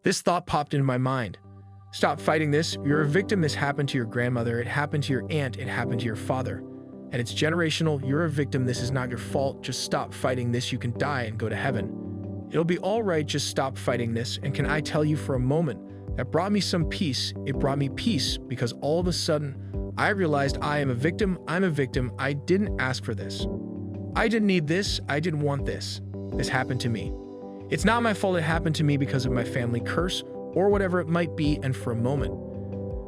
This thought popped into my mind. Stop fighting this. You're a victim. This happened to your grandmother. It happened to your aunt. It happened to your father. And it's generational. You're a victim. This is not your fault. Just stop fighting this. You can die and go to heaven. It'll be all right. Just stop fighting this. And can I tell you for a moment, that brought me some peace. It brought me peace because all of a sudden, I realized I am a victim. I'm a victim. I didn't ask for this. I didn't need this. I didn't want this. This happened to me. It's not my fault it happened to me because of my family curse or whatever it might be, and for a moment,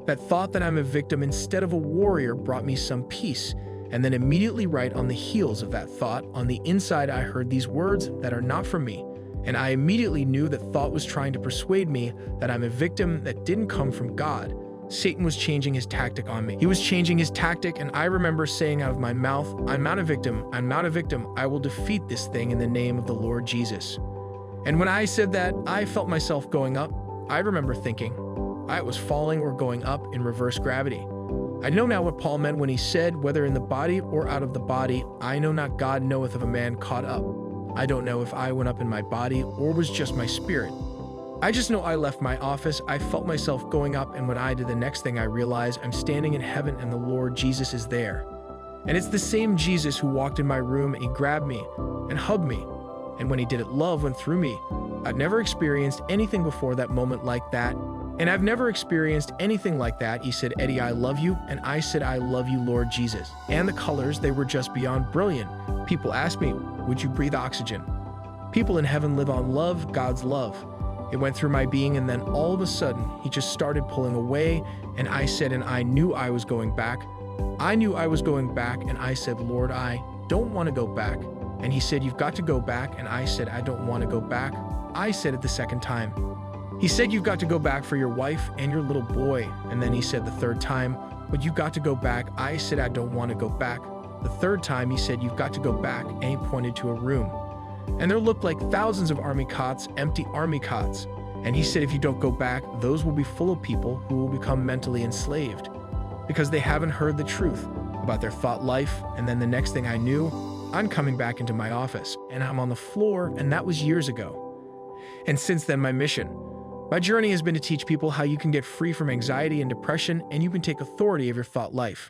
that thought that I'm a victim instead of a warrior brought me some peace. And then immediately right on the heels of that thought, on the inside I heard these words that are not from me. And I immediately knew that thought was trying to persuade me that I'm a victim that didn't come from God. Satan was changing his tactic on me. He was changing his tactic, and I remember saying out of my mouth, I'm not a victim, I'm not a victim, I will defeat this thing in the name of the Lord Jesus. And when I said that, I felt myself going up. I remember thinking I was falling or going up in reverse gravity. I know now what Paul meant when he said, whether in the body or out of the body, I know not God knoweth of a man caught up. I don't know if I went up in my body or was just my spirit. I just know I left my office, I felt myself going up, and when I did the next thing I realized I'm standing in heaven and the Lord Jesus is there. And it's the same Jesus who walked in my room and he grabbed me and hugged me. And when he did it, love went through me. I've never experienced anything before that moment like that. And I've never experienced anything like that. He said, Eddie, I love you. And I said, I love you, Lord Jesus. And the colors, they were just beyond brilliant. People asked me, would you breathe oxygen? People in heaven live on love, God's love. It went through my being, and then all of a sudden, he just started pulling away. And I said, and I knew I was going back. I knew I was going back. And I said, Lord, I don't want to go back. And he said, you've got to go back. And I said, I don't want to go back. I said it the second time. He said, you've got to go back for your wife and your little boy. And then he said the third time, but you got to go back. I said, I don't want to go back. The third time he said, you've got to go back. And he pointed to a room. And there looked like thousands of army cots, empty army cots. And he said, if you don't go back, those will be full of people who will become mentally enslaved because they haven't heard the truth about their thought life. And then the next thing I knew, I'm coming back into my office and I'm on the floor, and that was years ago. And since then, my journey has been to teach people how you can get free from anxiety and depression, and you can take authority of your thought life.